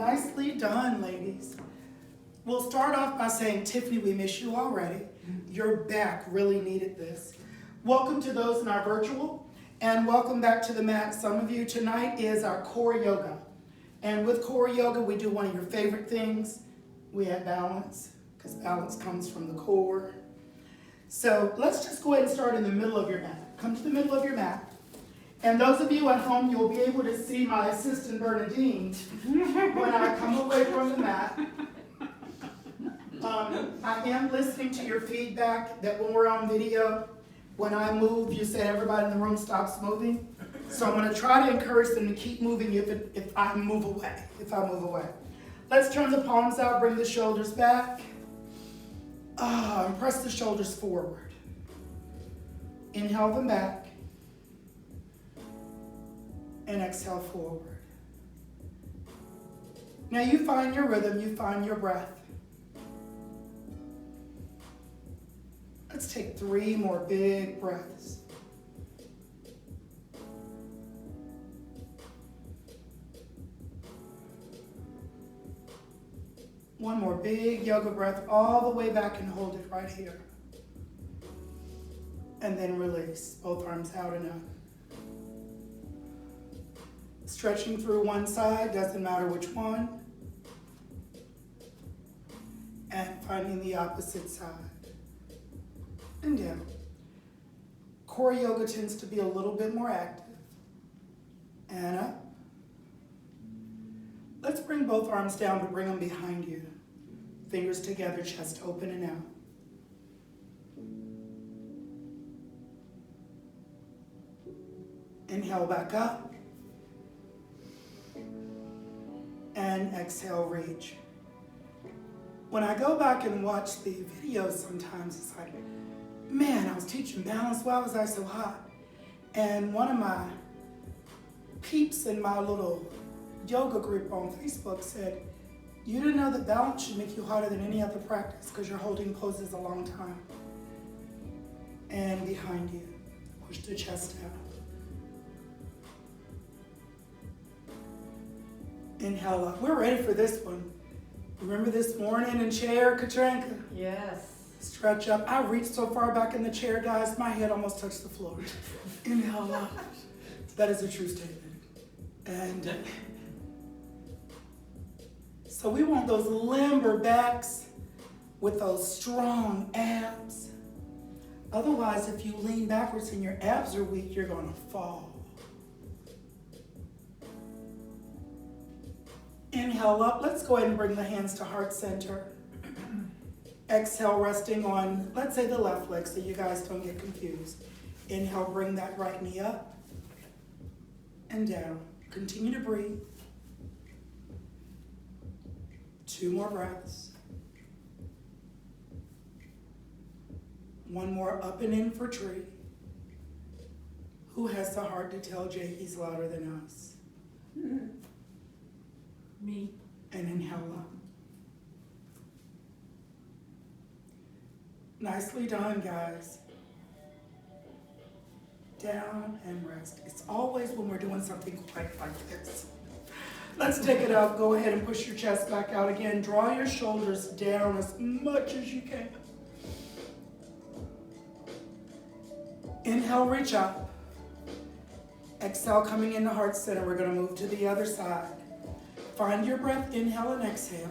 Nicely done, ladies. We'll start off by saying, Tiffany, we miss you already. Your back really needed this. Welcome to those in our virtual, and welcome back to the mat. Some of you, tonight is our core yoga. And with core yoga, we do one of your favorite things. We add balance, because balance comes from the core. So let's just go ahead and start in the middle of your mat. Come to the middle of your mat. And those of you at home, you'll be able to see my assistant Bernadine when I come away from the mat. I am listening to your feedback that when we're on video, when I move, you said everybody in the room stops moving. So I'm going to try to encourage them to keep moving if I move away. Let's turn the palms out, bring the shoulders back. And press the shoulders forward. Inhale them back. And exhale forward. Now you find your rhythm, you find your breath. Let's take 3 more big breaths. One more big yoga breath all the way back and hold it right here. And then release, both arms out and up. Stretching through one side, doesn't matter which one. And finding the opposite side. And down. Core yoga tends to be a little bit more active. And up. Let's bring both arms down, but bring them behind you. Fingers together, chest open and out. Inhale back up. And exhale, reach. When I go back and watch the videos sometimes, it's like, man, I was teaching balance, why was I so hot? And one of my peeps in my little yoga group on Facebook said, you didn't know that balance should make you hotter than any other practice because you're holding poses a long time. And behind you, push the chest out. Inhale up. We're ready for this one. Remember this morning in chair, Katrinka? Yes. Stretch up. I reached so far back in the chair, guys, my head almost touched the floor. Inhale up. That is a true statement. And so we want those limber backs with those strong abs. Otherwise, if you lean backwards and your abs are weak, you're going to fall. Inhale up. Let's go ahead and bring the hands to heart center. Exhale, resting on, let's say, the left leg so you guys don't get confused. Inhale, bring that right knee up and down. Continue to breathe. 2 more breaths. 1 more up and in for tree. Who has the heart to tell Jay he's louder than us? Me. And inhale up. Nicely done, guys. Down and rest. It's always when we're doing something quite like this. Let's take it out. Go ahead and push your chest back out again. Draw your shoulders down as much as you can. Inhale, reach up. Exhale, coming into heart center. We're going to move to the other side. Find your breath, inhale and exhale.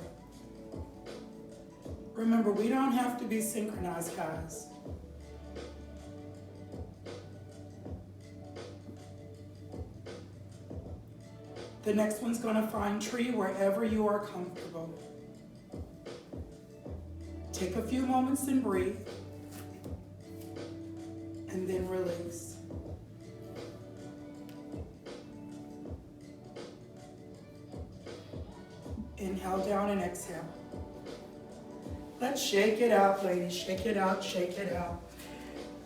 Remember, we don't have to be synchronized, guys. The next one's going to find tree wherever you are comfortable. Take a few moments and breathe. And then release. Inhale down and exhale. Let's shake it out, ladies. Shake it out, shake it out.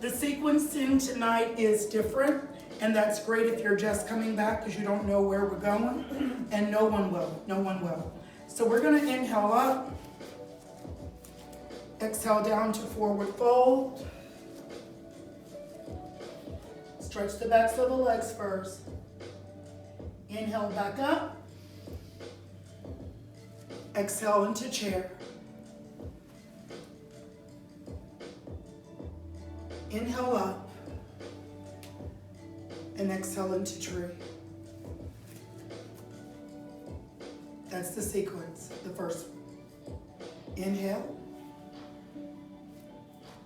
The sequencing tonight is different, and that's great if you're just coming back because you don't know where we're going, and no one will. So we're going to inhale up, exhale down to forward fold. Stretch the backs of the legs first. Inhale back up. Exhale into chair. Inhale up. And exhale into tree. That's the sequence, the first one. Inhale.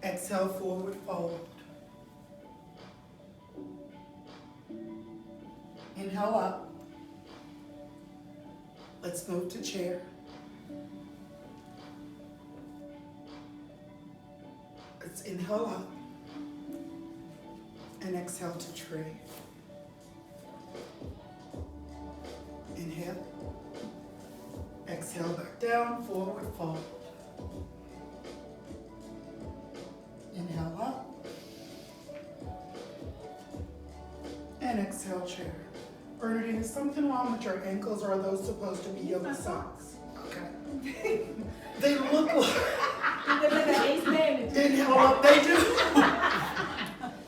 Exhale, forward fold. Inhale up. Let's move to chair. Let's inhale up. And exhale to tree. Inhale. Exhale back down, forward fold. Inhale up. And exhale, chair. Bernadine, is something wrong with your ankles, or are those supposed to be yoga socks? Okay. They look like... Inhale up, they do.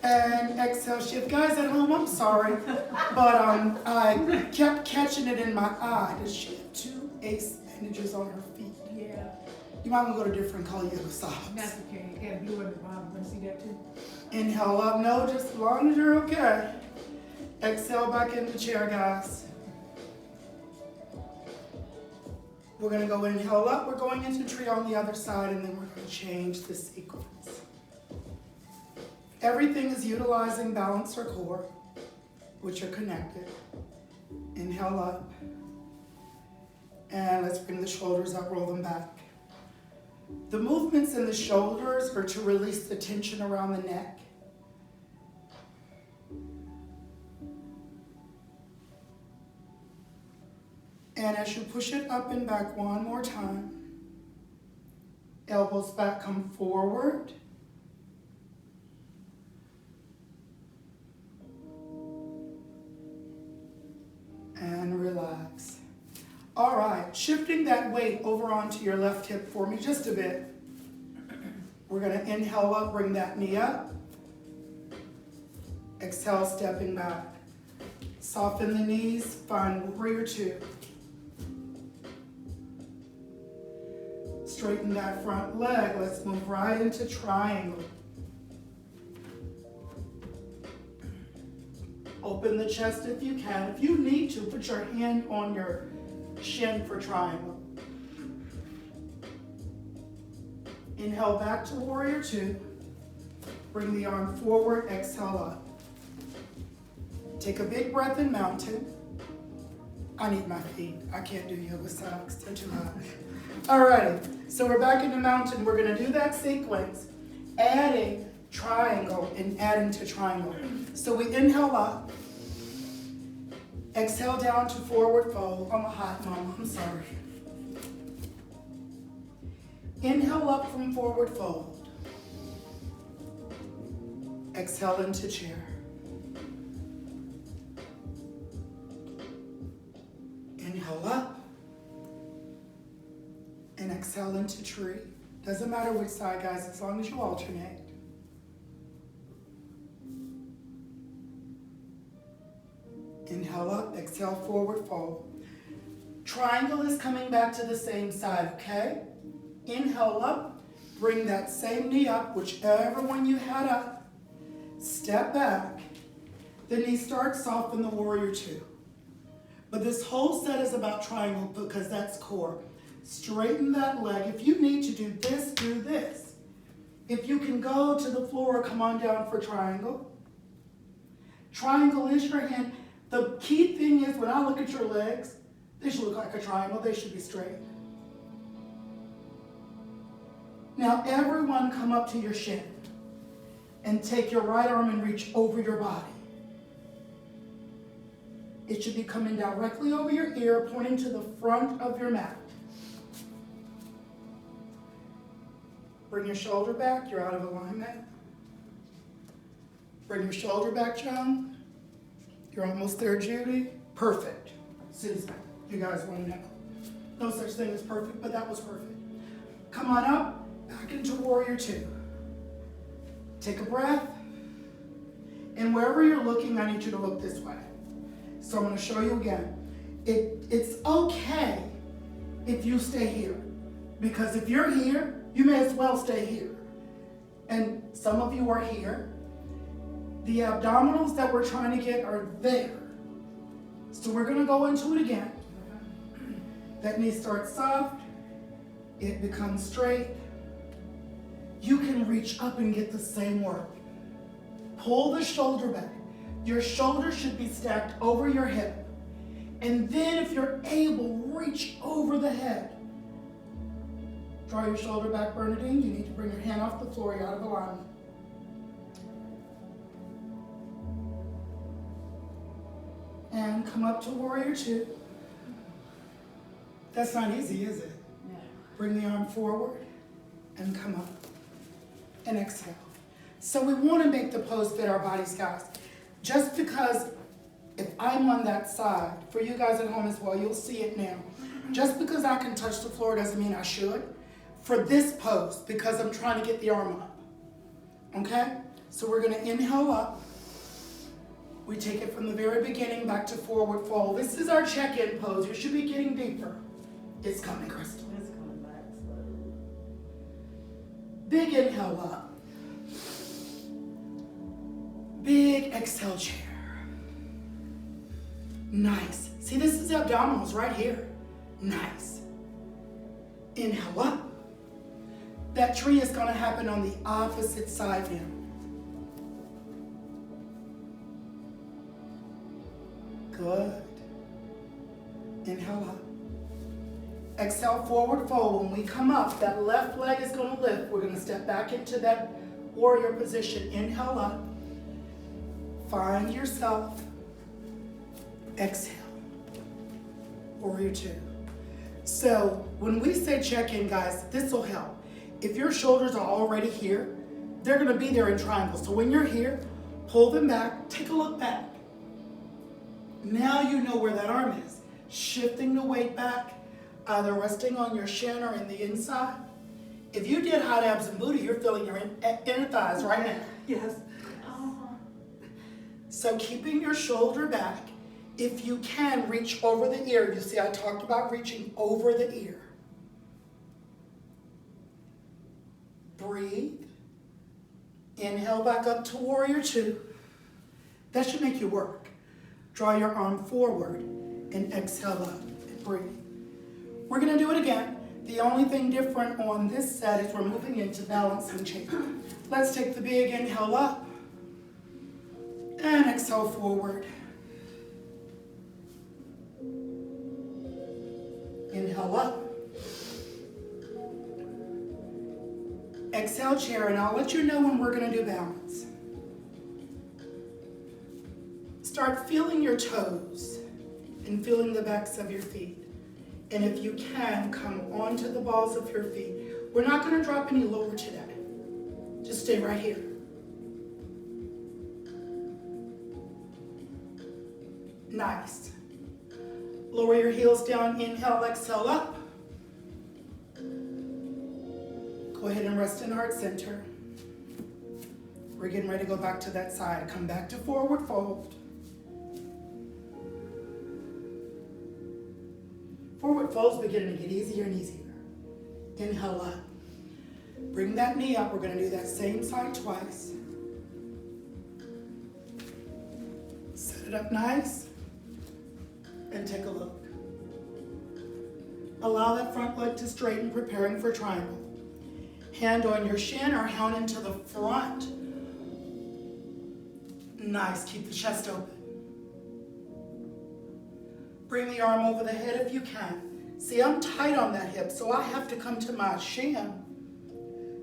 And exhale, shift. Guys at home, I'm sorry, but I kept catching it in my eye. Does she have 2 ace bandages on her feet? Yeah. You might want to go to different color yoga socks. That's okay. You got blue at the bottom. Want to see that too? Inhale up. No, just as long as you're okay. Exhale back into chair, guys. We're going to go inhale up. We're going into tree on the other side, and then we're going to change the sequence. Everything is utilizing balance or core, which are connected. Inhale up. And let's bring the shoulders up, roll them back. The movements in the shoulders are to release the tension around the neck. And as you push it up and back one more time, elbows back, come forward. And relax. All right, shifting that weight over onto your left hip for me just a bit. We're gonna inhale up, bring that knee up. Exhale, stepping back. Soften the knees, find warrior 2. Straighten that front leg. Let's move right into triangle. Open the chest if you can. If you need to, put your hand on your shin for triangle. Inhale back to warrior 2. Bring the arm forward, exhale up. Take a big breath in mountain. I need my feet. I can't do yoga socks, they're too high. Alrighty, so we're back into mountain. We're gonna do that sequence, adding triangle and adding to triangle. So we inhale up, exhale down to forward fold. I'm a hot mama, I'm sorry. Inhale up from forward fold. Exhale into chair. Inhale up. And exhale into tree. Doesn't matter which side, guys, as long as you alternate. Inhale up, exhale, forward fold. Triangle is coming back to the same side, okay? Inhale up, bring that same knee up, whichever one you had up. Step back. The knee starts soft in the warrior 2. But this whole set is about triangle because that's core. Straighten that leg. If you need to do this, do this. If you can go to the floor, come on down for triangle. Triangle is your hand. The key thing is when I look at your legs, they should look like a triangle. They should be straight. Now everyone come up to your shin and take your right arm and reach over your body. It should be coming directly over your ear, pointing to the front of your mat. Bring your shoulder back, you're out of alignment. Bring your shoulder back, Joan. You're almost there, Judy. Perfect. Susan, you guys want to know. No such thing as perfect, but that was perfect. Come on up, back into warrior 2. Take a breath. And wherever you're looking, I need you to look this way. So I'm going to show you again. It's okay if you stay here. Because if you're here, you may as well stay here. And some of you are here. The abdominals that we're trying to get are there. So we're gonna go into it again. That knee starts soft, it becomes straight. You can reach up and get the same work. Pull the shoulder back. Your shoulder should be stacked over your hip. And then if you're able, reach over the head. Draw your shoulder back, Bernadine. You need to bring your hand off the floor. You're out of alignment. And come up to warrior two. That's not easy, is it? Yeah. Bring the arm forward and come up. And exhale. So we want to make the pose fit our bodies, guys. Just because if I'm on that side, for you guys at home as well, you'll see it now. Just because I can touch the floor doesn't mean I should. For this pose, because I'm trying to get the arm up. Okay? So we're going to inhale up. We take it from the very beginning back to forward fold. This is our check-in pose. You should be getting deeper. It's coming, Crystal. It's coming back slowly. Big inhale up. Big exhale chair. Nice. See, this is abdominals right here. Nice. Inhale up. That tree is going to happen on the opposite side now. Good. Inhale up. Exhale, forward fold. When we come up, that left leg is going to lift. We're going to step back into that warrior position. Inhale up. Find yourself. Exhale. Warrior two. So when we say check-in, guys, this will help. If your shoulders are already here, they're going to be there in triangles. So when you're here, pull them back. Take a look back. Now you know where that arm is. Shifting the weight back, either resting on your shin or in the inside. If you did hot abs and booty, you're feeling your inner thighs right now. Yes. So keeping your shoulder back, if you can, reach over the ear. You see, I talked about reaching over the ear. Breathe. Inhale back up to warrior two. That should make you work. Draw your arm forward and exhale up and breathe. We're going to do it again. The only thing different on this set is we're moving into balancing chair. Let's take the big inhale up and exhale forward. Inhale up. Exhale chair, and I'll let you know when we're going to do balance. Start feeling your toes and feeling the backs of your feet. And if you can, come onto the balls of your feet. We're not going to drop any lower today. Just stay right here. Nice. Lower your heels down, inhale, exhale up. Go ahead and rest in heart center. We're getting ready to go back to that side. Come back to forward fold. Forward fold's beginning to get easier and easier. Inhale up. Bring that knee up. We're going to do that same side twice. Set it up nice. And take a look. Allow that front leg to straighten, preparing for triangle. Hand on your shin or hand into the front. Nice. Keep the chest open. Bring the arm over the head if you can. See, I'm tight on that hip, so I have to come to my shin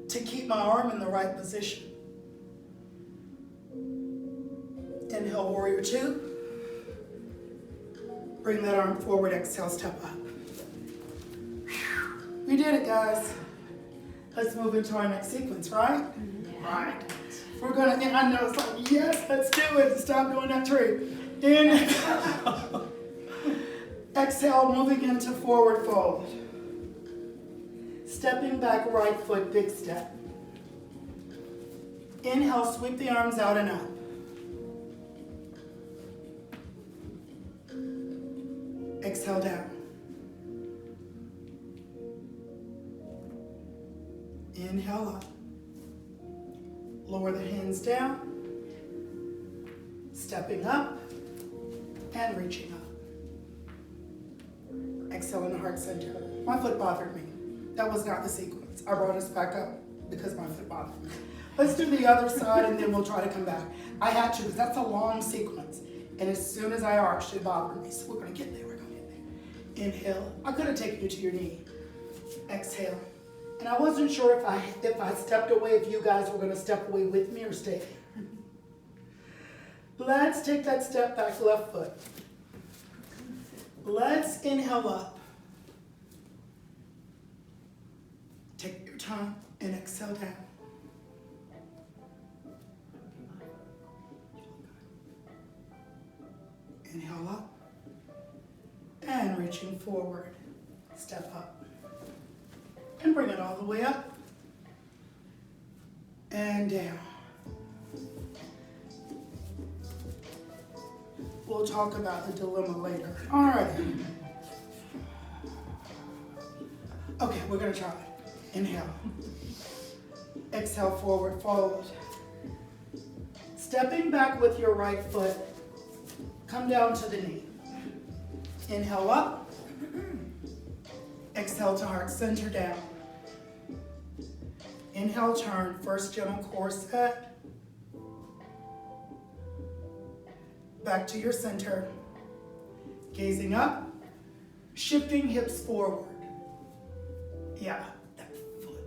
to keep my arm in the right position. Inhale, warrior two. Bring that arm forward, exhale, step up. We did it, guys. Let's move into our next sequence, right? Yeah. Right. We're gonna, and I know it's like, yes, let's do it. Stop doing that tree. Inhale. Exhale, moving into forward fold. Stepping back, right foot, big step. Inhale, sweep the arms out and up. Exhale down. Lower the hands down. Stepping up and reaching up. Exhale in the heart center. My foot bothered me. That was not the sequence. I brought us back up because my foot bothered me. Let's do the other side and then we'll try to come back. I had to because that's a long sequence. And as soon as I arched, it bothered me. So we're going to get there. We're going to get there. Inhale. I could have taken you to your knee. Exhale. And I wasn't sure if I stepped away, if you guys were going to step away with me or stay. Let's take that step back, left foot. Let's inhale up. Take your time and exhale down. Inhale up. And reaching forward. Step up. And bring it all the way up. And down. We'll talk about the dilemma later. All right. Okay, we're gonna try it. Inhale. Exhale, forward fold. Stepping back with your right foot, come down to the knee. Inhale up. Exhale to heart center down. Inhale, turn, first gentle core set. Back to your center. Gazing up, shifting hips forward. Yeah, that foot.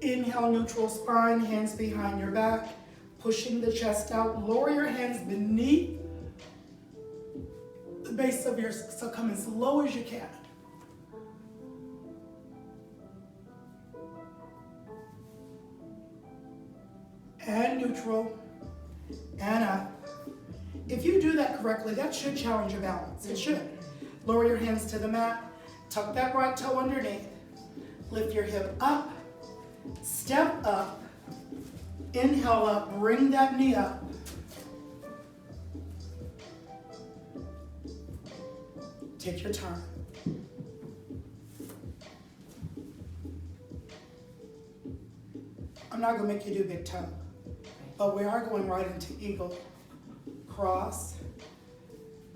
Inhale, neutral spine, hands behind your back, pushing the chest out. Lower your hands beneath the base of your, so come as low as you can. And neutral, and up. If you do that correctly, that should challenge your balance. It should. Lower your hands to the mat, tuck that right toe underneath, lift your hip up, step up, inhale up, bring that knee up. Take your time. I'm not gonna make you do big toe. But we are going right into eagle. Cross,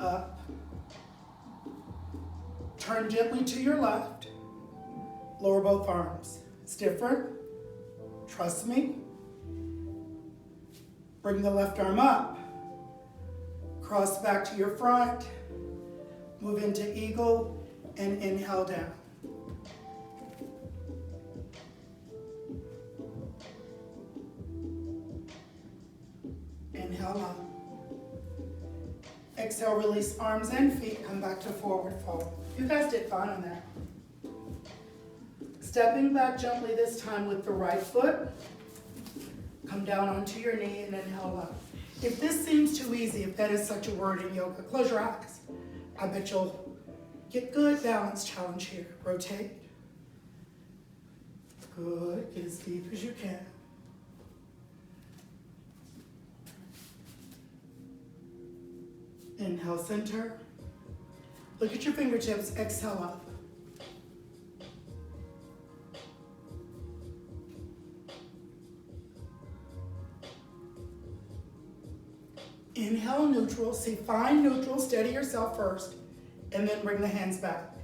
up. Turn gently to your left. Lower both arms. It's different. Trust me. Bring the left arm up. Cross back to your front. Move into eagle and inhale down. Inhale up. Exhale, release arms and feet. Come back to forward fold. You guys did fine on that. Stepping back gently this time with the right foot. Come down onto your knee and inhale up. If this seems too easy, if that is such a word in yoga, close your eyes. I bet you'll get good balance challenge here. Rotate. Good. Get as deep as you can. Inhale, center. Look at your fingertips. Exhale up. Inhale, neutral. See, find neutral. Steady yourself first. And then bring the hands back.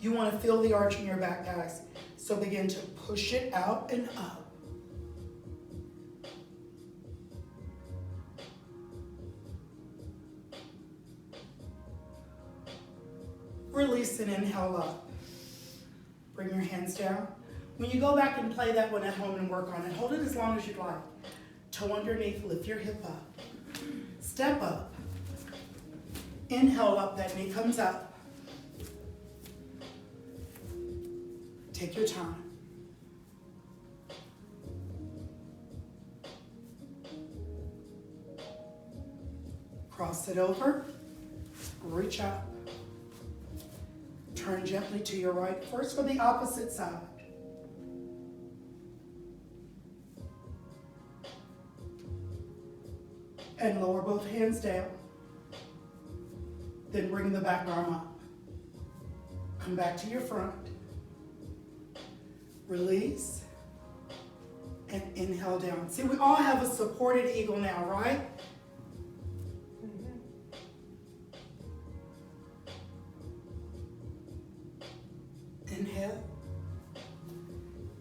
You want to feel the arch in your back, guys. So begin to push it out and up. Release and inhale up. Bring your hands down. When you go back and play that one at home and work on it, hold it as long as you'd like. Toe underneath, lift your hip up. Step up. Inhale up, that knee comes up. Take your time. Cross it over, reach up. Turn gently to your right, first for the opposite side. And lower both hands down. Then bring the back arm up. Come back to your front. Release. And inhale down. See, we all have a supported eagle now, right? Inhale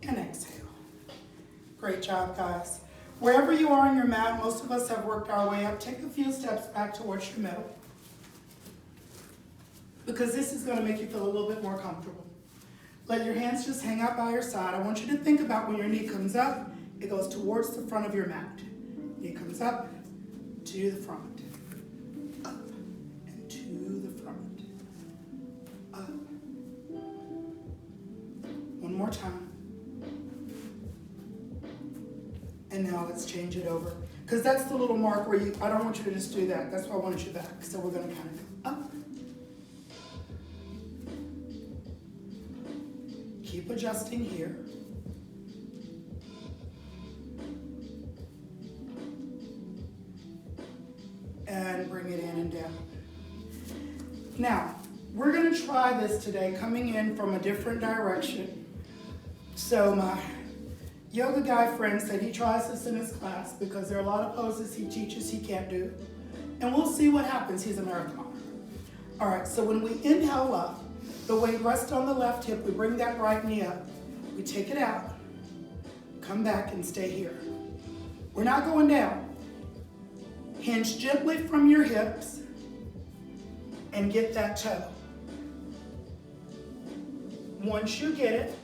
and exhale. Great job, guys. Wherever you are on your mat, most of us have worked our way up. Take a few steps back towards your middle, because this is going to make you feel a little bit more comfortable. Let your hands just hang out by your side. I want you to think about when your knee comes up, it goes towards the front of your mat. Knee comes up to the front, up and to the front, up. One more time. And now let's change it over. Because that's the little mark where I don't want you to just do that. That's why I want you back. So we're going to kind of go up. Keep adjusting here. And bring it in and down. Now, we're going to try this today, coming in from a different direction. So my yoga guy friend said he tries this in his class because there are a lot of poses he teaches he can't do. And we'll see what happens. He's a marathoner. All right, so when we inhale up, the weight rests on the left hip. We bring that right knee up. We take it out. Come back and stay here. We're not going down. Hinge gently from your hips and get that toe. Once you get it,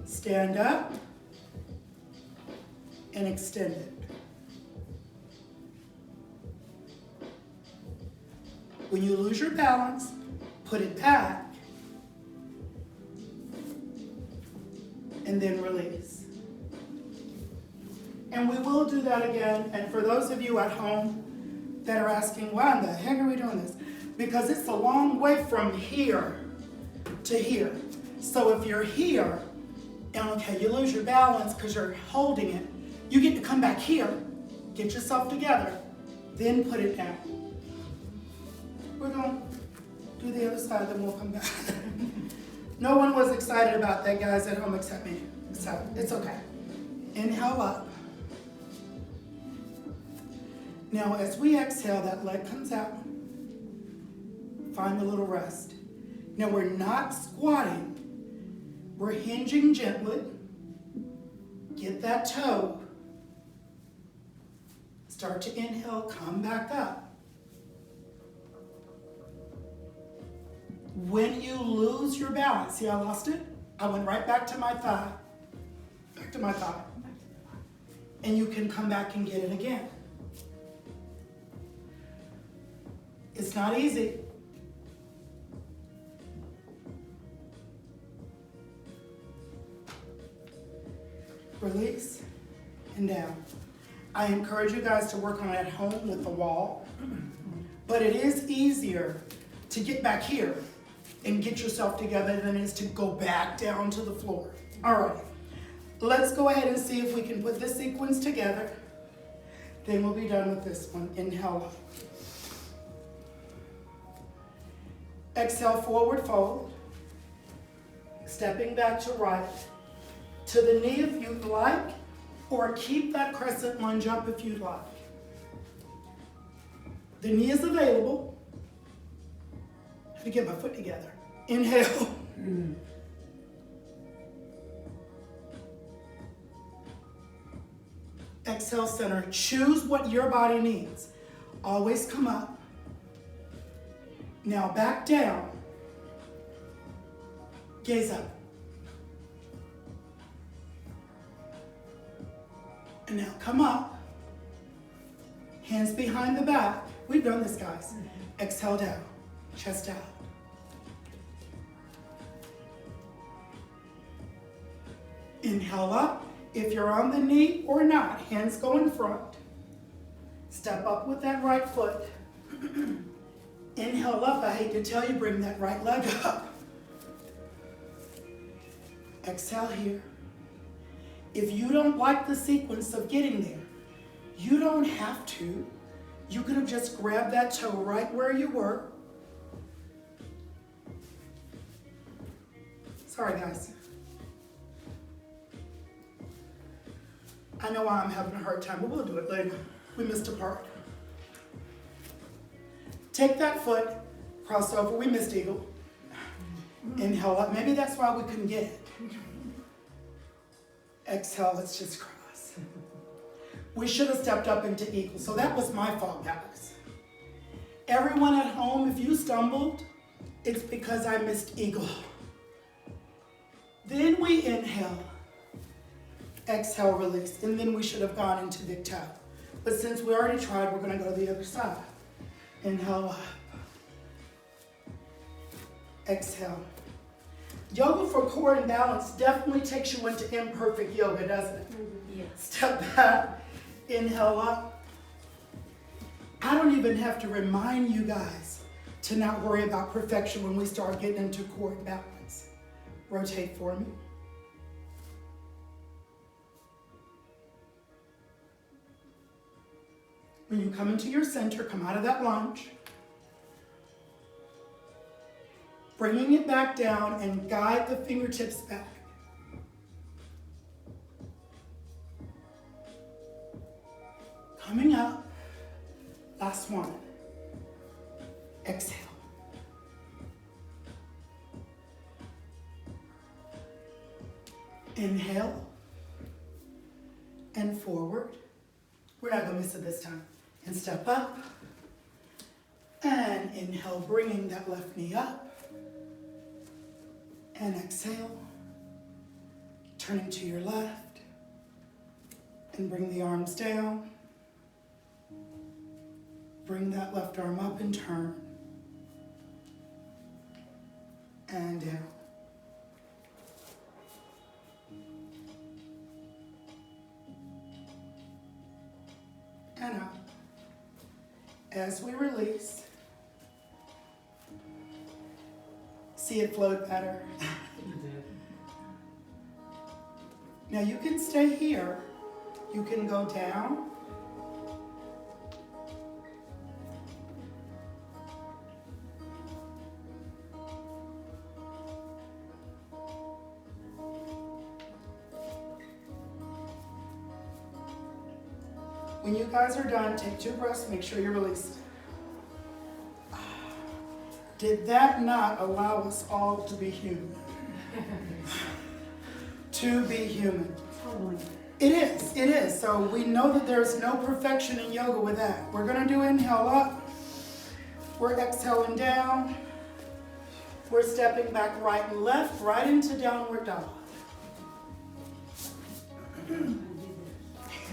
stand up and extend it. When you lose your balance, put it back and then release. And we will do that again. And for those of you at home that are asking, why in the heck are we doing this? Because it's a long way from here to here. So if you're here, and okay, you lose your balance because you're holding it, you get to come back here, get yourself together, then put it down. We're going to do the other side, then we'll come back. No one was excited about that, guys, at home except me. So it's okay. Inhale up. Now, as we exhale, that leg comes out. Find a little rest. Now, we're not squatting. We're hinging gently. Get that toe. Start to inhale, come back up. When you lose your balance, see I lost it? I went right back to my thigh. Back to my thigh. And you can come back and get it again. It's not easy. Release and down. I encourage you guys to work on it at home with the wall, but it is easier to get back here and get yourself together than it is to go back down to the floor. All right, let's go ahead and see if we can put this sequence together. Then we'll be done with this one. Inhale up. Exhale, forward fold. Stepping back to right. To the knee if you'd like, or keep that crescent lunge up if you'd like. The knee is available. I have to get my foot together. Inhale. Exhale, center. Choose what your body needs. Always come up. Now back down. Gaze up. And now come up. Hands behind the back. We've done this, guys. Exhale down. Chest out. Inhale up. If you're on the knee or not, hands go in front. Step up with that right foot. Inhale up. I hate to tell you, bring that right leg up. Exhale here. If you don't like the sequence of getting there, you don't have to. You could have just grabbed that toe right where you were Sorry, guys. I know why I'm having a hard time, but we'll do it later. We missed a part. Take that foot, cross over. We missed eagle. Inhale up. Maybe that's why we couldn't get it. Exhale, let's just cross. We should have stepped up into eagle, so that was my fault, guys. Everyone at home, if you stumbled, it's because I missed eagle. Then we inhale. Exhale, release, and then we should have gone into big toe. But since we already tried, we're gonna go to the other side. Inhale up. Exhale. Yoga for core and balance definitely takes you into imperfect yoga, doesn't it? Yes. Step back, inhale up. I don't even have to remind you guys to not worry about perfection when we start getting into core and balance. Rotate for me. When you come into your center, come out of that lunge. Bringing it back down and guide the fingertips back. Coming up. Last one. Exhale. Inhale. And forward. We're not going to miss it this time. And step up. And inhale, bringing that left knee up. And exhale. Turning to your left. And bring the arms down. Bring that left arm up and turn. And down. And up. As we release, see it float better. Now you can stay here. You can go down. When you guys are done, take 2 breaths, make sure you're released. Did that not allow us all to be human? To be human. It is. So we know that there's no perfection in yoga with that. We're gonna do inhale up. We're exhaling down. We're stepping back right and left, right into downward dog.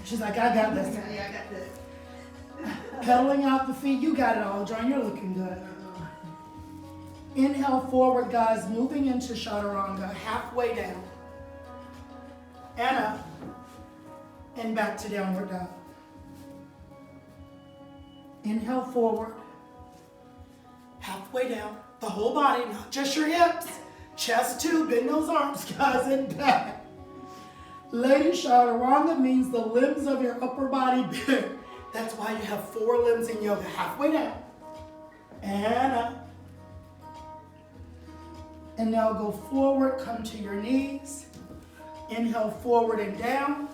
She's like, I got this. Yeah, I got that. Pedaling out the feet, you got it all, John. You're looking good. Inhale forward, guys, moving into chaturanga, halfway down. And up. And back to downward dog. Inhale forward. Halfway down. The whole body, not just your hips. Chest too. Bend those arms, guys, and back. Lady chaturanga means the limbs of your upper body big. That's why you have 4 limbs in yoga. Halfway down. And up. And now go forward, come to your knees. Inhale forward and down.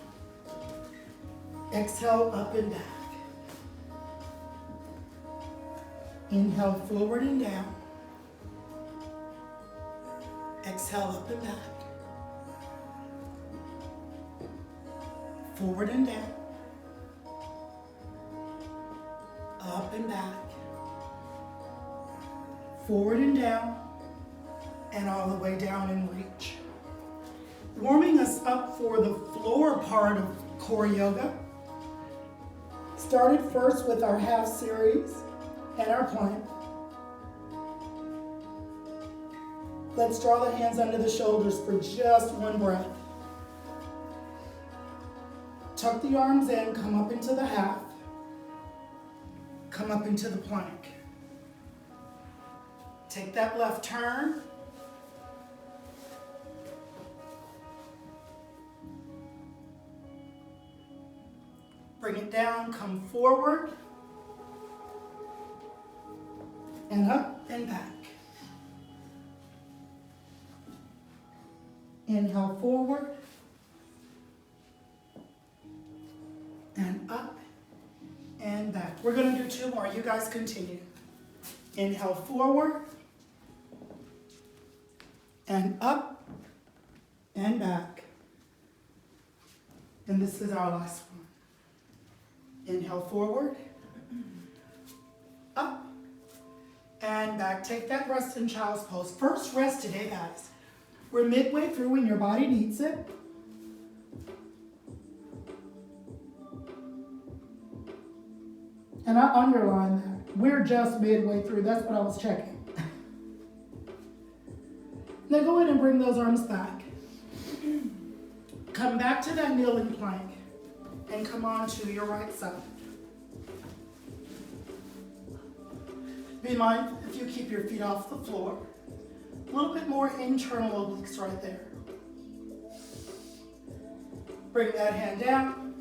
Exhale up and back. Inhale forward and down. Exhale up and back. Forward and down. Up and back. Forward and down. And all the way down and reach. Warming us up for the floor part of core yoga. Started first with our half series and our plank. Let's draw the hands under the shoulders for just 1 breath. Tuck the arms in, come up into the half. Come up into the plank. Take that left turn. Bring it down, come forward. And up and back. Inhale forward. And up and back. We're gonna do 2 more. You guys continue. Inhale forward. And up and back. And this is our last one. Inhale forward. Up and back. Take that rest in child's pose. First rest today, guys. We're midway through when your body needs it. And I underline that. We're just midway through. That's what I was checking. Now go ahead and bring those arms back. Come back to that kneeling plank and come on to your right side. Be mindful if you keep your feet off the floor. A little bit more internal obliques right there. Bring that hand down,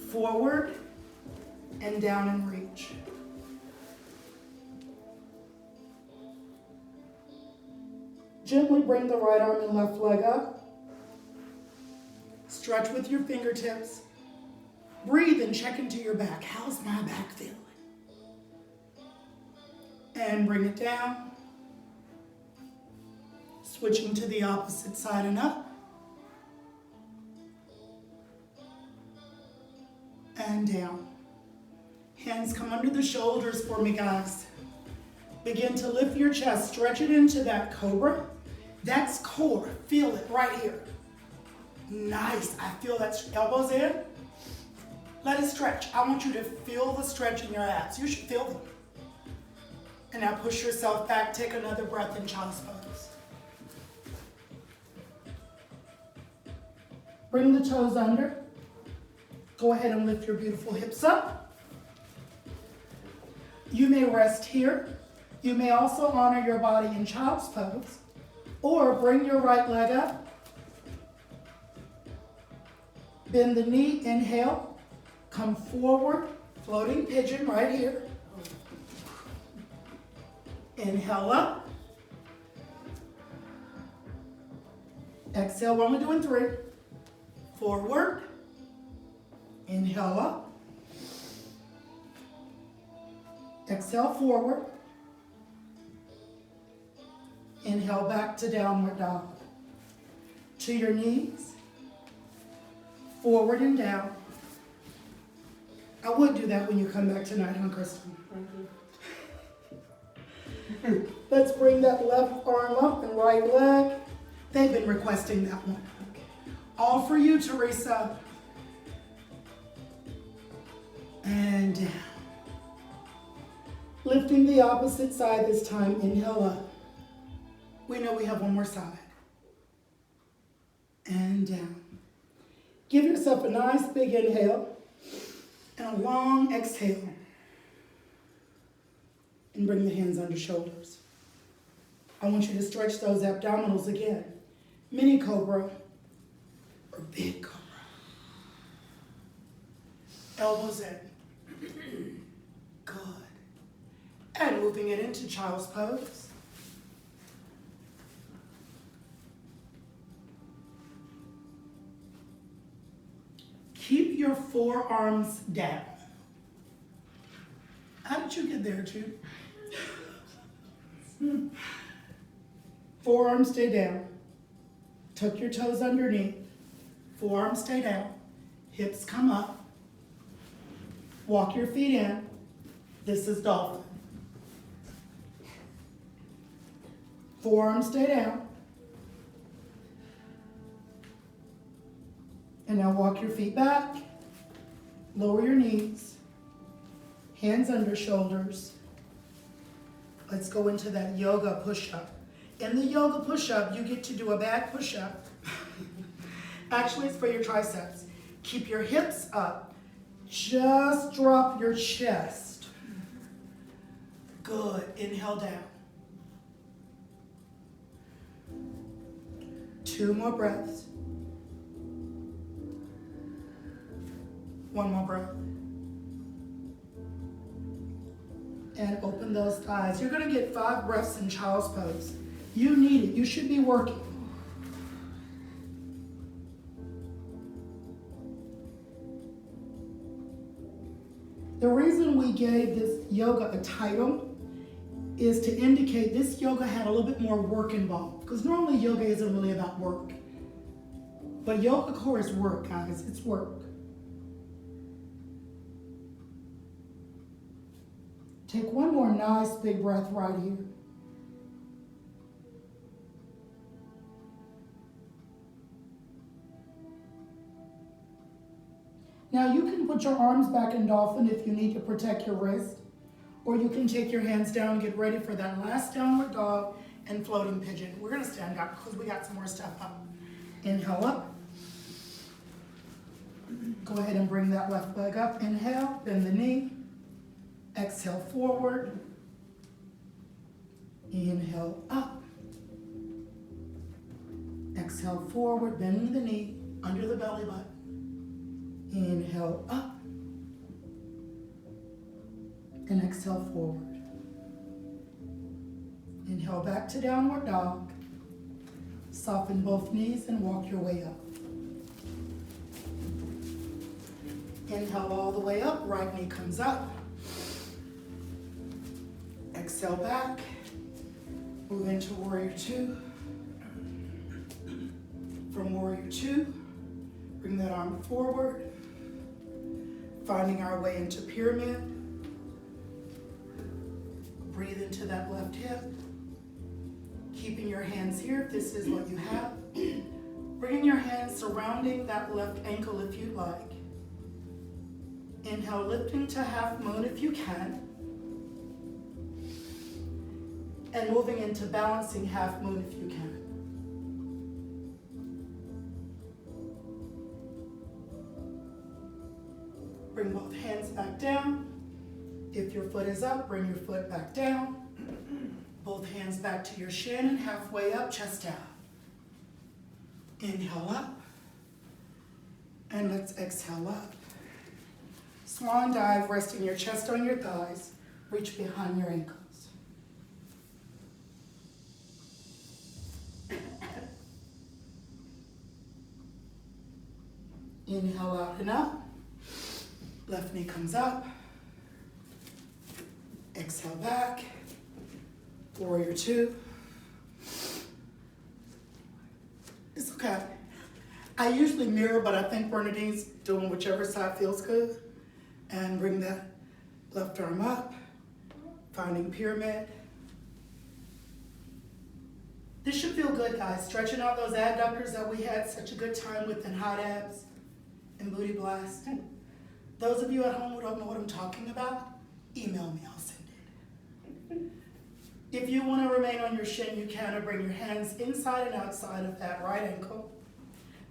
forward, and down and reach. Gently bring the right arm and left leg up. Stretch with your fingertips. Breathe and check into your back. How's my back feeling? And bring it down. Switching to the opposite side and up. And down. Hands come under the shoulders for me, guys. Begin to lift your chest. Stretch it into that cobra. That's core. Feel it right here. Nice. I feel that. Elbows in. Let it stretch. I want you to feel the stretch in your abs. You should feel them. And now push yourself back. Take another breath in child's pose. Bring the toes under. Go ahead and lift your beautiful hips up. You may rest here. You may also honor your body in child's pose, or bring your right leg up. Bend the knee, inhale. Come forward, floating pigeon right here. Inhale up. Exhale, we're only doing 3. Forward. Inhale up. Exhale forward. Inhale back to downward dog. To your knees. Forward and down. I would do that when you come back tonight, huh, Kristen? Let's bring that left arm up and right leg. They've been requesting that one. All for you, Teresa. And down. Lifting the opposite side this time. Inhale up. We know we have one more side. And down. Give yourself a nice big inhale and a long exhale. And bring the hands under shoulders. I want you to stretch those abdominals again. Mini cobra or big cobra. Elbows in. Good. And moving it into child's pose. Keep your forearms down. How did you get there, Jude? Forearms stay down. Tuck your toes underneath. Forearms stay down. Hips come up. Walk your feet in. This is dolphin. Forearms stay down. And now walk your feet back. Lower your knees. Hands under shoulders. Let's go into that yoga push-up. In the yoga push-up, you get to do a back push-up. Actually, it's for your triceps. Keep your hips up. Just drop your chest. Good. Inhale down. 2 more breaths. 1 more breath. And open those thighs. You're going to get 5 breaths in child's pose. You need it. You should be working. reason we gave this yoga a title is to indicate this yoga had a little bit more work involved. Because normally yoga isn't really about work. But yoga core is work, guys. It's work. Take one more nice big breath right here. Now you can put your arms back in dolphin if you need to protect your wrist, or you can take your hands down and get ready for that last downward dog and floating pigeon. We're gonna stand up because we got some more stuff up. Inhale up. Go ahead and bring that left leg up. Inhale, bend the knee. Exhale forward. Inhale up. Exhale forward, bending the knee under the belly button. Inhale up. And exhale forward. Inhale back to downward dog. Soften both knees and walk your way up. Inhale all the way up, right knee comes up. Exhale back. Move into warrior two. From warrior two, bring that arm forward. Finding our way into pyramid. Breathe into that left hip. Keeping your hands here if this is what you have. Bringing your hands surrounding that left ankle if you'd like. Inhale, lifting to half moon if you can. And moving into balancing half moon if you can. Bring both hands back down. If your foot is up, bring your foot back down. Both hands back to your shin and halfway up, chest out. Inhale up. And let's exhale up. Swan dive, resting your chest on your thighs. Reach behind your ankles. Inhale out and up. Left knee comes up. Exhale back. Warrior two. It's okay. I usually mirror, but I think Bernadine's doing whichever side feels good. And bring that left arm up. Finding pyramid. This should feel good, guys. Stretching out those adductors that we had such a good time with in hot abs and booty blast. Those of you at home who don't know what I'm talking about, email me, I'll send it. If you want to remain on your shin, you can, or bring your hands inside and outside of that right ankle.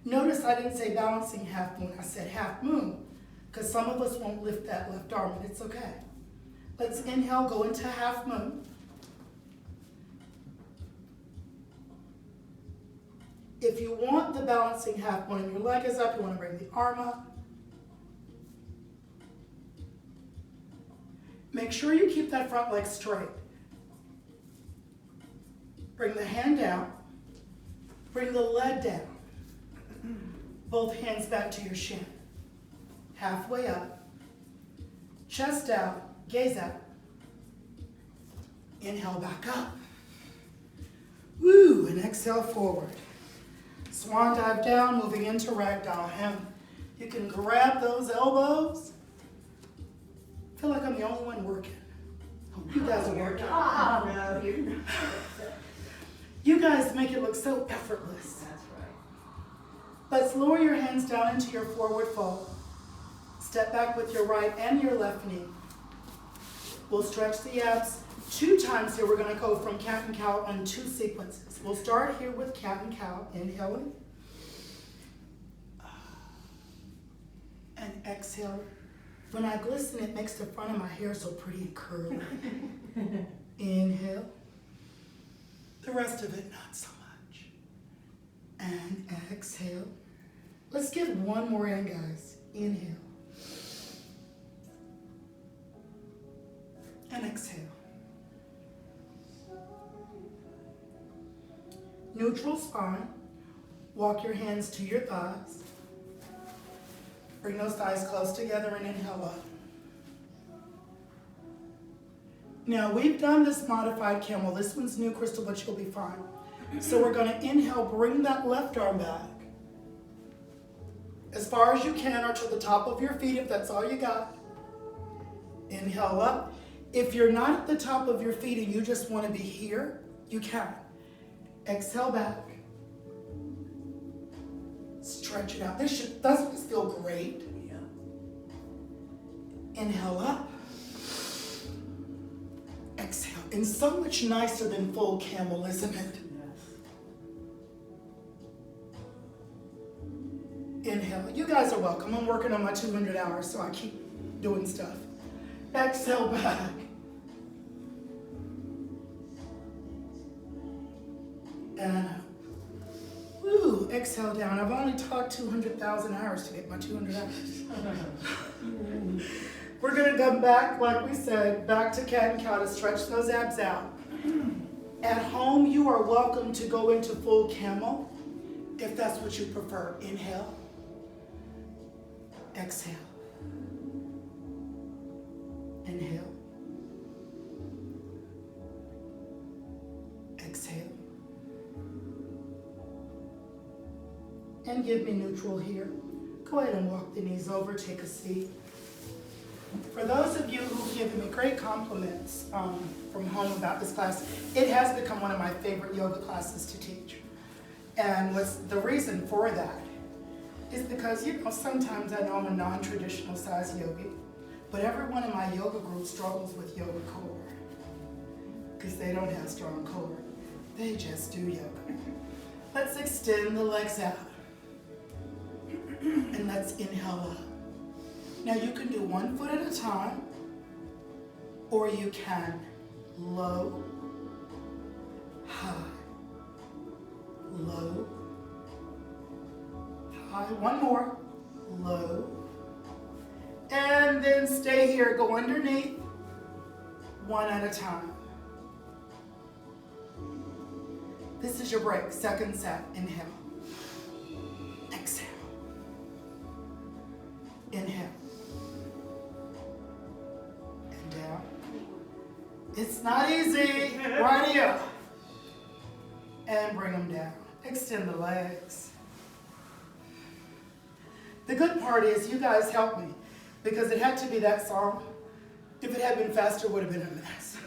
Notice I didn't say balancing half moon, I said half moon, because some of us won't lift that left arm, and it's okay. Let's inhale, go into half moon. If you want the balancing half moon and your leg is up, you want to bring the arm up. Make sure you keep that front leg straight. Bring the hand down. Bring the leg down. Both hands back to your shin. Halfway up. Chest out. Gaze out. Inhale back up. Woo, and exhale forward. Swan dive down, moving into ragdoll hem. You can grab those elbows. I feel like I'm the only one working. You guys are working. Oh, no, you're not. You guys make it look so effortless. That's right. Let's lower your hands down into your forward fold. Step back with your right and your left knee. We'll stretch the abs 2 times here. We're going to go from cat and cow on 2 sequences. We'll start here with cat and cow. Inhaling. And exhale. When I glisten, it makes the front of my hair so pretty and curly. Inhale. The rest of it, not so much. And exhale. Let's get one more in, guys. Inhale. And exhale. Neutral spine. Walk your hands to your thighs. Bring those thighs close together and inhale up. Now, we've done this modified camel. This one's new, Crystal, but you'll be fine. So we're gonna inhale, bring that left arm back as far as you can or to the top of your feet if that's all you got. Inhale up. If you're not at the top of your feet and you just wanna be here, you can. Exhale back. Stretch it out. Doesn't this feel great? Yeah. Inhale up. Exhale. And so much nicer than full camel, isn't it? Yes. Inhale. You guys are welcome. I'm working on my 200 hours, so I keep doing stuff. Exhale back. And up. Woo, exhale down. I've only taught 200,000 hours to get my 200 hours. We're gonna come back, like we said, back to cat and cow to stretch those abs out. At home, you are welcome to go into full camel if that's what you prefer. Inhale. Exhale. Inhale. Exhale. And give me neutral here. Go ahead and walk the knees over, take a seat. For those of you who've given me great compliments from home about this class, it has become one of my favorite yoga classes to teach. And what's the reason for that is because, sometimes I know I'm a non-traditional size yogi, but everyone in my yoga group struggles with yoga core because they don't have strong core. They just do yoga. Let's extend the legs out. And let's inhale up. Now you can do one foot at a time, or you can low, high, low, high. One more, low. And then stay here, go underneath, one at a time. This is your break, second set, inhale. Exhale. Inhale. And down. It's not easy. Right here. And bring them down. Extend the legs. The good part is you guys helped me because it had to be that song. If it had been faster, it would have been a mess.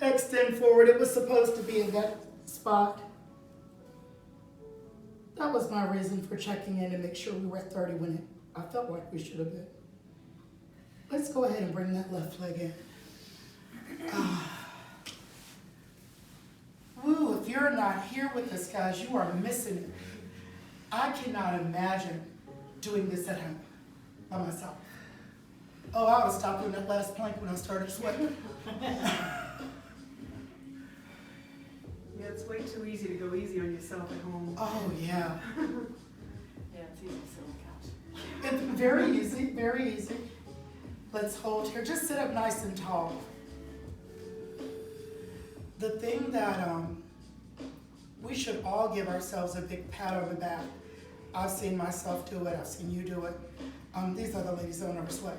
Extend forward. It was supposed to be in that spot. That was my reason for checking in to make sure we were at 30 when I felt like we should have been. Let's go ahead and bring that left leg in. Woo, if you're not here with us, guys, you are missing it. I cannot imagine doing this at home by myself. Oh, I was stopping that last plank when I started sweating. Yeah, it's way too easy to go easy on yourself at home. Oh, yeah. Yeah, it's easy to sit on the couch. It's very easy, very easy. Let's hold here. Just sit up nice and tall. The thing that we should all give ourselves a big pat on the back. I've seen myself do it. I've seen you do it. These other ladies don't ever sweat.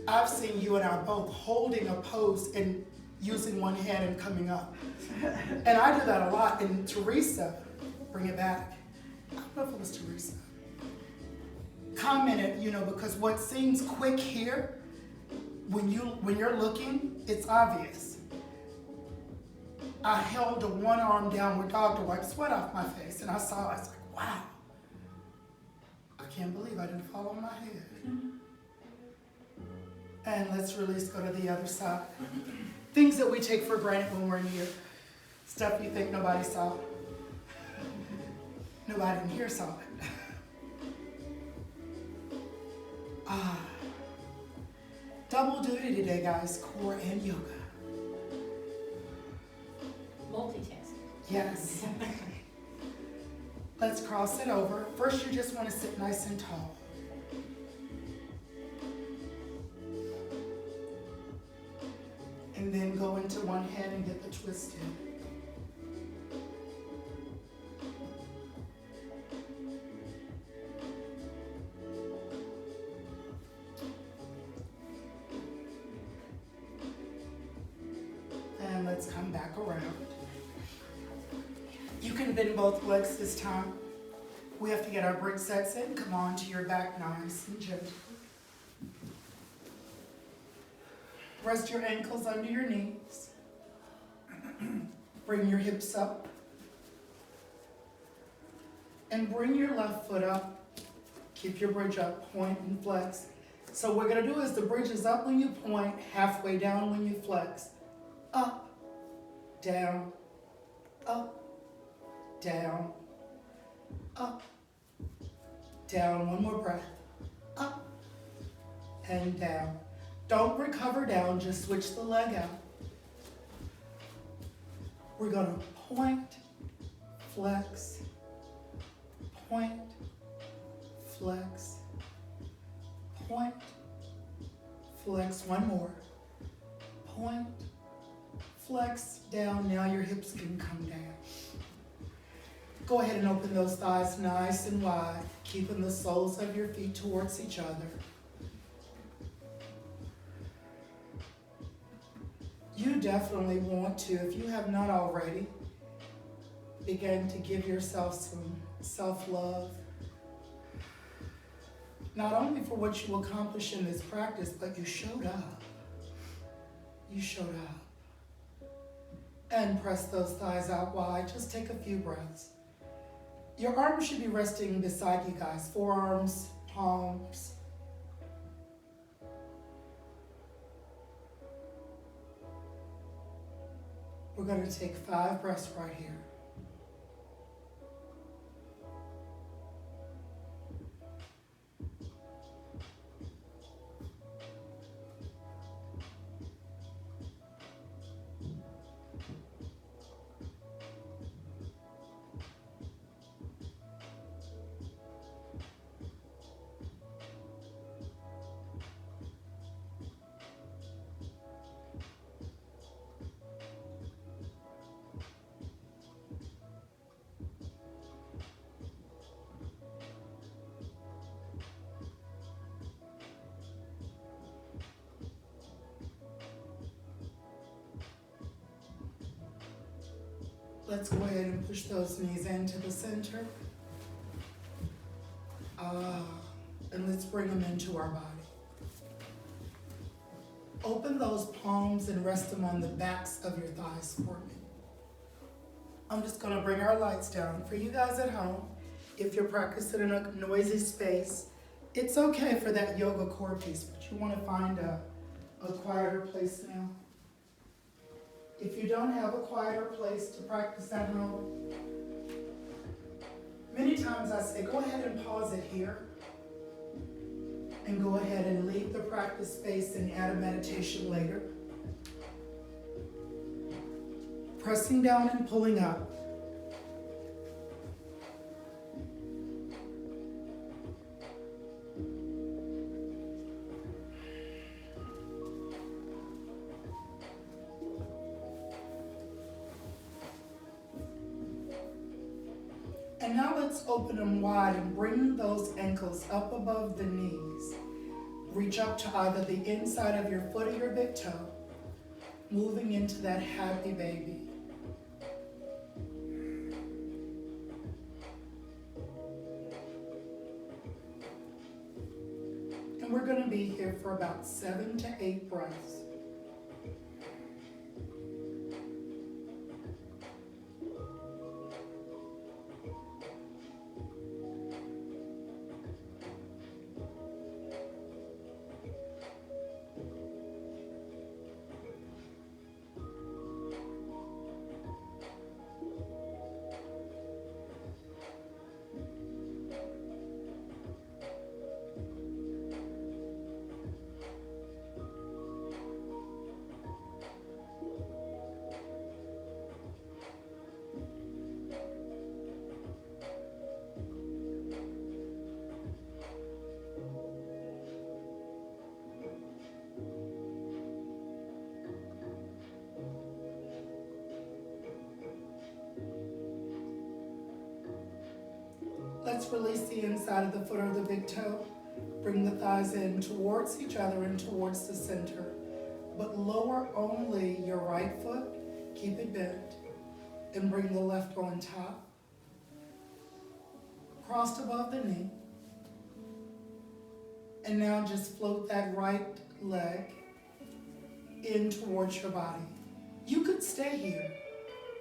I've seen you and I both holding a pose and using one hand and coming up. And I do that a lot. And Teresa, bring it back. I don't know if it was Teresa. Commented, because what seems quick here, when you're looking, it's obvious. I held the one arm downward dog to wipe sweat off my face, and I saw it. I was like, wow. I can't believe I didn't fall on my head. And let's release, go to the other side. Things that we take for granted when we're in here. Stuff you think nobody saw. Nobody in here saw it. Double duty today, guys, core and yoga. Multitasking. Yes. Let's cross it over. First, you just want to sit nice and tall. And then go into one hand and get the twist in. around. You can bend both legs this time. We have to get our brick sets in. Come on to your back nice and gentle. Rest your ankles under your knees. Bring your hips up. And bring your left foot up. Keep your bridge up, point and flex. So what we're gonna do is the bridge is up when you point, halfway down when you flex. Up, down, up, down, up, down. One more breath. Up and down. Don't recover down, just switch the leg out. We're gonna point, flex, point, flex, point, flex. One more. Point, flex, down. Now your hips can come down. Go ahead and open those thighs nice and wide, keeping the soles of your feet towards each other. You definitely want to, if you have not already, begin to give yourself some self-love. Not only for what you accomplish in this practice, but you showed up. You showed up. And press those thighs out wide. Just take a few breaths. Your arms should be resting beside you guys. Forearms, palms. We're going to take 5 breaths right here. Let's go ahead and push those knees into the center. And let's bring them into our body. Open those palms and rest them on the backs of your thighs for me. I'm just gonna bring our lights down. For you guys at home, if you're practicing in a noisy space, it's okay for that yoga core piece, but you wanna find a quieter place now. If you don't have a quieter place to practice at home, many times I say, go ahead and pause it here and go ahead and leave the practice space and add a meditation later. Pressing down and pulling up. And now let's open them wide and bring those ankles up above the knees. Reach up to either the inside of your foot or your big toe, moving into that happy baby. And we're going to be here for about 7 to 8 breaths. Let's release the inside of the foot or the big toe. Bring the thighs in towards each other and towards the center. But lower only your right foot. Keep it bent. And bring the left on top. Crossed above the knee. And now just float that right leg in towards your body. You could stay here.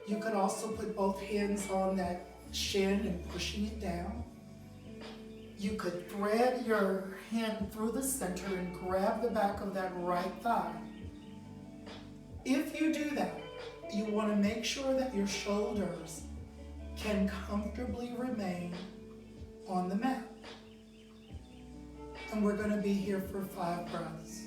You could also put both hands on that shin and pushing it down. You could thread your hand through the center and grab the back of that right thigh. If you do that, you want to make sure that your shoulders can comfortably remain on the mat. And we're going to be here for 5 breaths.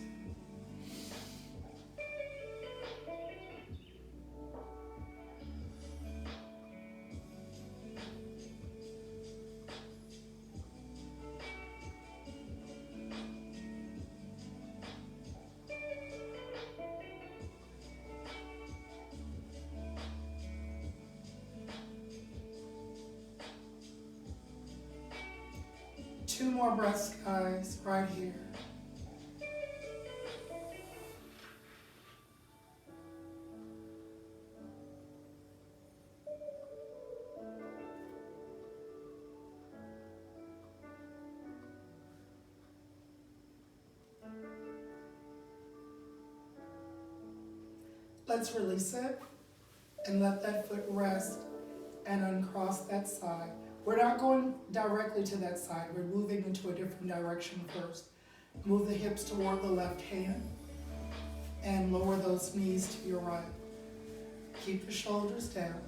Two more breaths, guys, right here. Let's release it and let that foot rest and uncross that side. We're not going directly to that side. We're moving into a different direction first. Move the hips toward the left hand and lower those knees to your right. Keep the shoulders down.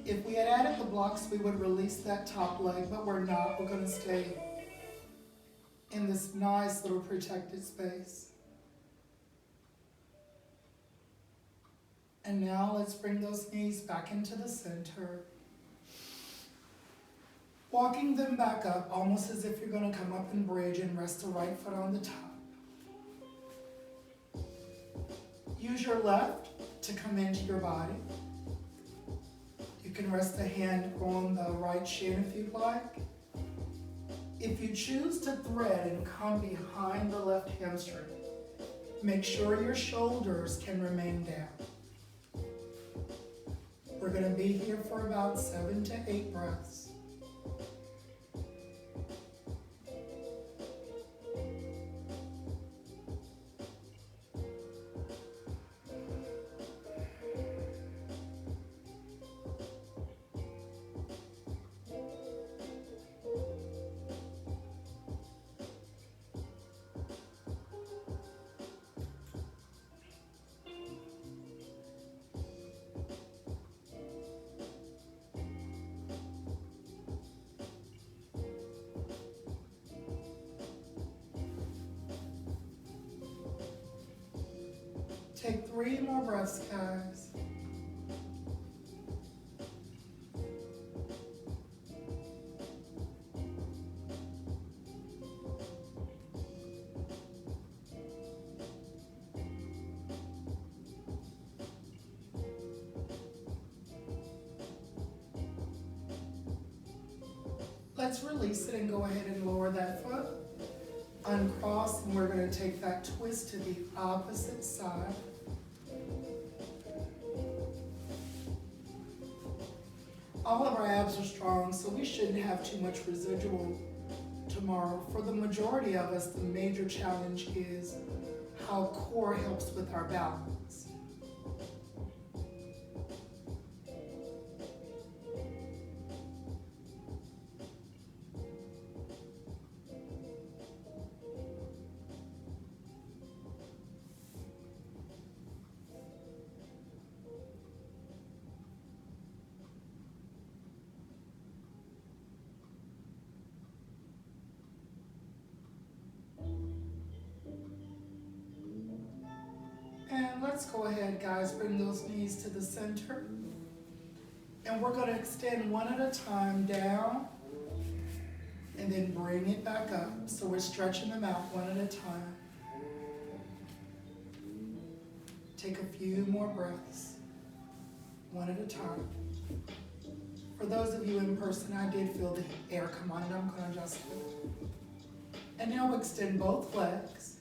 If we had added the blocks, we would release that top leg, but we're not. We're going to stay in this nice little protected space. And now let's bring those knees back into the center. Walking them back up, almost as if you're going to come up and bridge and rest the right foot on the top. Use your left to come into your body. You can rest the hand on the right shin if you'd like. If you choose to thread and come behind the left hamstring, make sure your shoulders can remain down. We're going to be here for about 7 to 8 breaths. Take 3 more breaths, guys. Let's release it and go ahead and lower that foot. Uncross, and we're going to take that twist to the opposite side. All of our abs are strong, so we shouldn't have too much residual tomorrow. For the majority of us, the major challenge is how core helps with our balance. And let's go ahead, guys, bring those knees to the center. And we're going to extend one at a time down and then bring it back up. So we're stretching them out one at a time. Take a few more breaths. one at a time. For those of you in person, I did feel the air come on, and I'm gonna adjust it. And now extend both legs.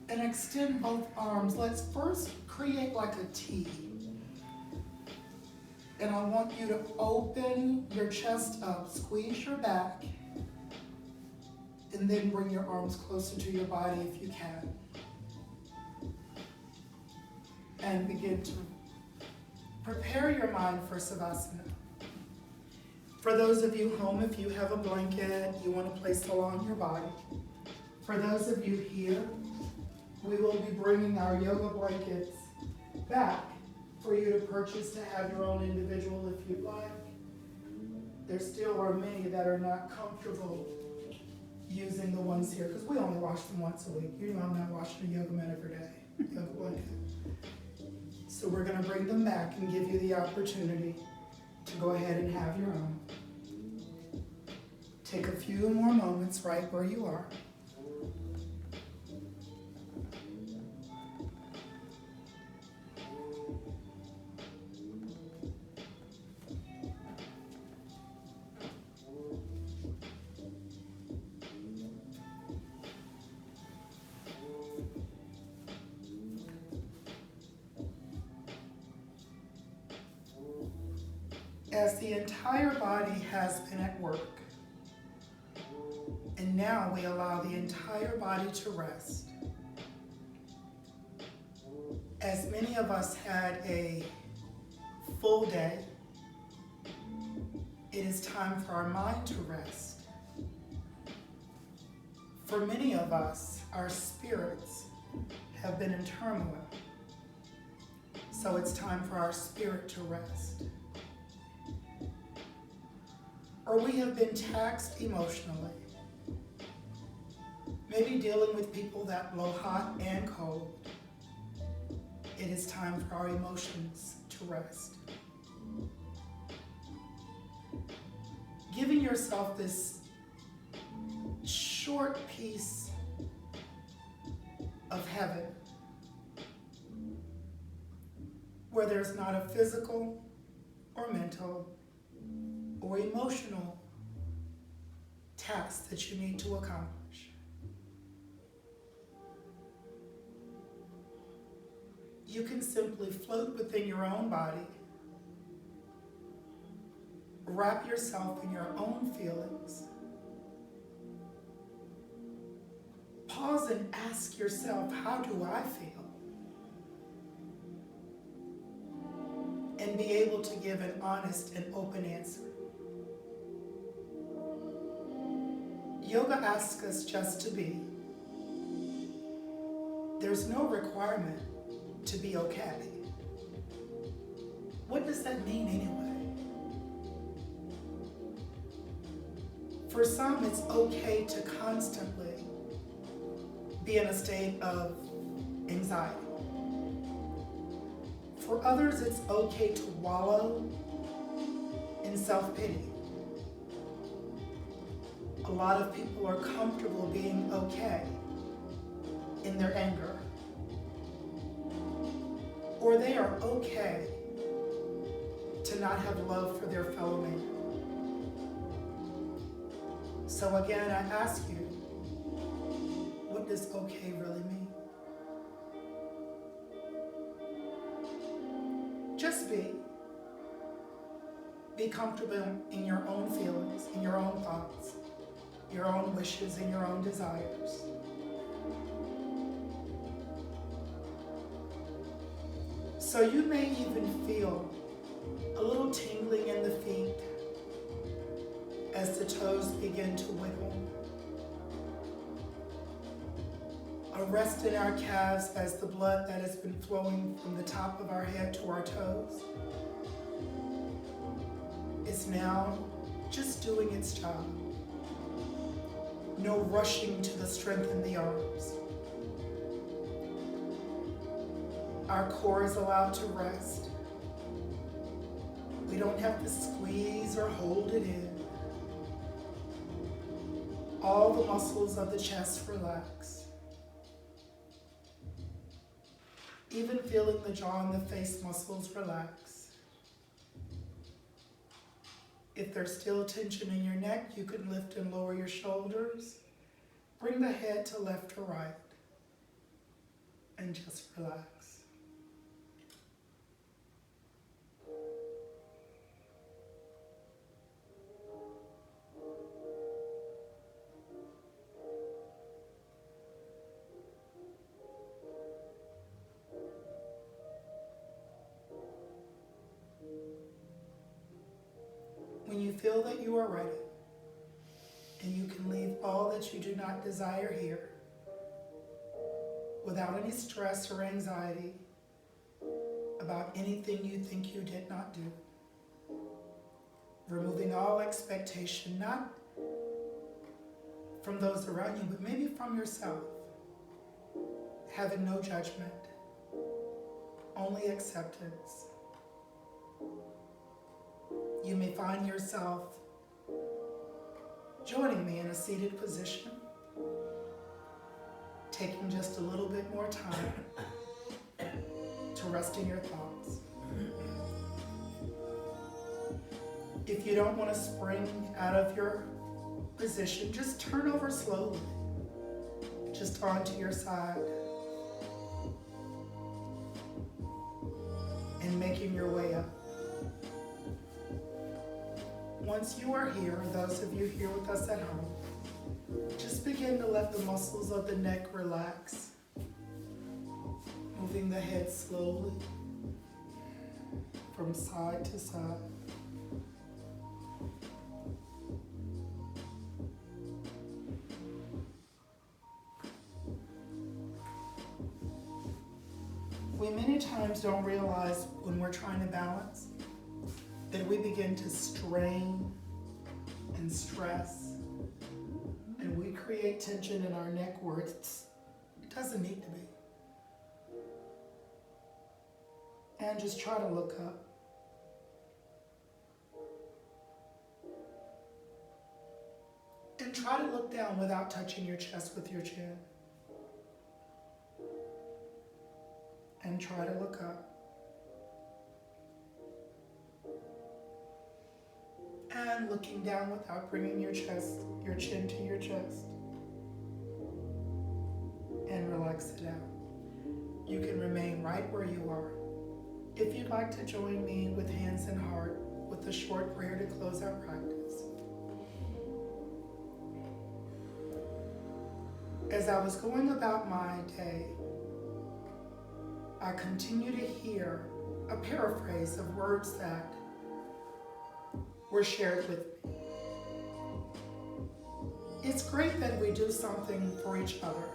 And extend both arms. Let's first create like a T. And I want you to open your chest up, squeeze your back, and then bring your arms closer to your body if you can. And begin to prepare your mind for Savasana. For those of you home, if you have a blanket you want to place along your body. For those of you here, we will be bringing our yoga blankets back for you to purchase to have your own individual if you'd like. There still are many that are not comfortable using the ones here, because we only wash them once a week. You know I'm not washing a yoga mat every day, yoga blanket. So we're gonna bring them back and give you the opportunity to go ahead and have your own. Take a few more moments right where you are. As the entire body has been at work, and now we allow the entire body to rest. As many of us had a full day, it is time for our mind to rest. For many of us, our spirits have been in turmoil, so it's time for our spirit to rest. Or we have been taxed emotionally, maybe dealing with people that blow hot and cold. It is time for our emotions to rest. Giving yourself this short piece of heaven where there's not a physical or mental or emotional task that you need to accomplish. You can simply float within your own body, wrap yourself in your own feelings, pause and ask yourself, how do I feel? And be able to give an honest and open answer. Yoga asks us just to be. There's no requirement to be okay. What does that mean anyway? For some, it's okay to constantly be in a state of anxiety. For others, it's okay to wallow in self-pity. A lot of people are comfortable being okay in their anger. Or they are okay to not have love for their fellow man. So again, I ask you, what does okay really mean? Just be. Be comfortable in your own feelings, in your own thoughts, your own wishes, and your own desires. So you may even feel a little tingling in the feet as the toes begin to wiggle. A rest in our calves as the blood that has been flowing from the top of our head to our toes is now just doing its job. No rushing to the strength in the arms. Our core is allowed to rest. We don't have to squeeze or hold it in. All the muscles of the chest relax. even feeling the jaw and the face muscles relax. If there's still tension in your neck, you can lift and lower your shoulders. Bring the head to left or right, and just relax. When you feel that you are ready, and you can leave all that you do not desire here, without any stress or anxiety about anything you think you did not do, removing all expectation, not from those around you, but maybe from yourself, having no judgment, only acceptance. You may find yourself joining me in a seated position, taking just a little bit more time to rest in your thoughts. If you don't want to spring out of your position, just turn over slowly, just onto your side, and making your way up. Once you are here, those of you here with us at home, just begin to let the muscles of the neck relax, moving the head slowly from side to side. We many times don't realize when we're trying to balance that we begin to strain and stress, and we create tension in our neck where it doesn't need to be. And just try to look up. And try to look down without touching your chest with your chin. And try to look up. And looking down without bringing your chin to your chest. And relax it out. You can remain right where you are. If you'd like to join me with hands and heart with a short prayer to close our practice. As I was going about my day, I continue to hear a paraphrase of words that were shared with me. It's great that we do something for each other.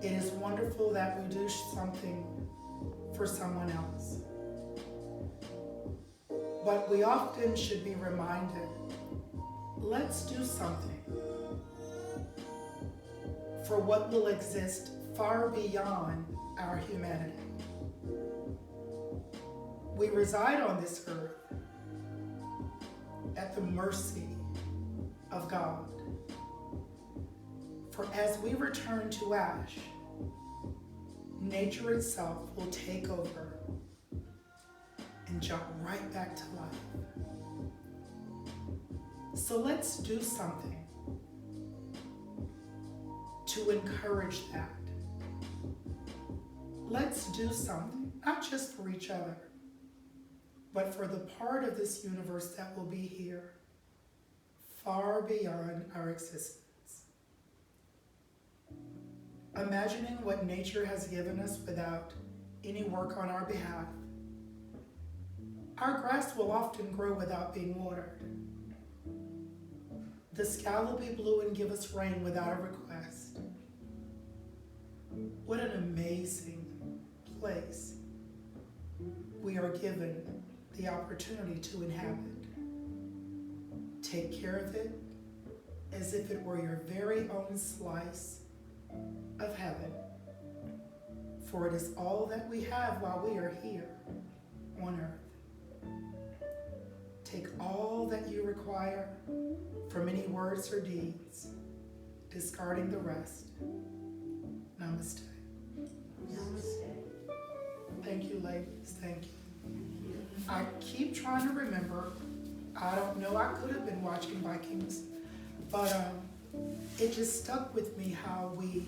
It is wonderful that we do something for someone else. But we often should be reminded, let's do something for what will exist far beyond our humanity. We reside on this earth at the mercy of God. For as we return to ash, nature itself will take over and jump right back to life. So let's do something to encourage that. Let's do something, not just for each other, but for the part of this universe that will be here, far beyond our existence. Imagining what nature has given us without any work on our behalf. Our grass will often grow without being watered. The sky will be blue and give us rain without a request. What an amazing place we are given the opportunity to inhabit. Take care of it as if it were your very own slice of heaven, for it is all that we have while we are here on earth. Take all that you require from any words or deeds, discarding the rest. Namaste. Namaste. ladies, thank you. I keep trying to remember, I don't know, I could have been watching Vikings, but it just stuck with me how we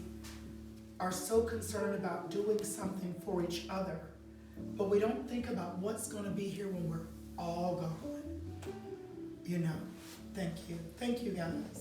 are so concerned about doing something for each other, but we don't think about what's gonna be here when we're all gone. You know, thank you guys.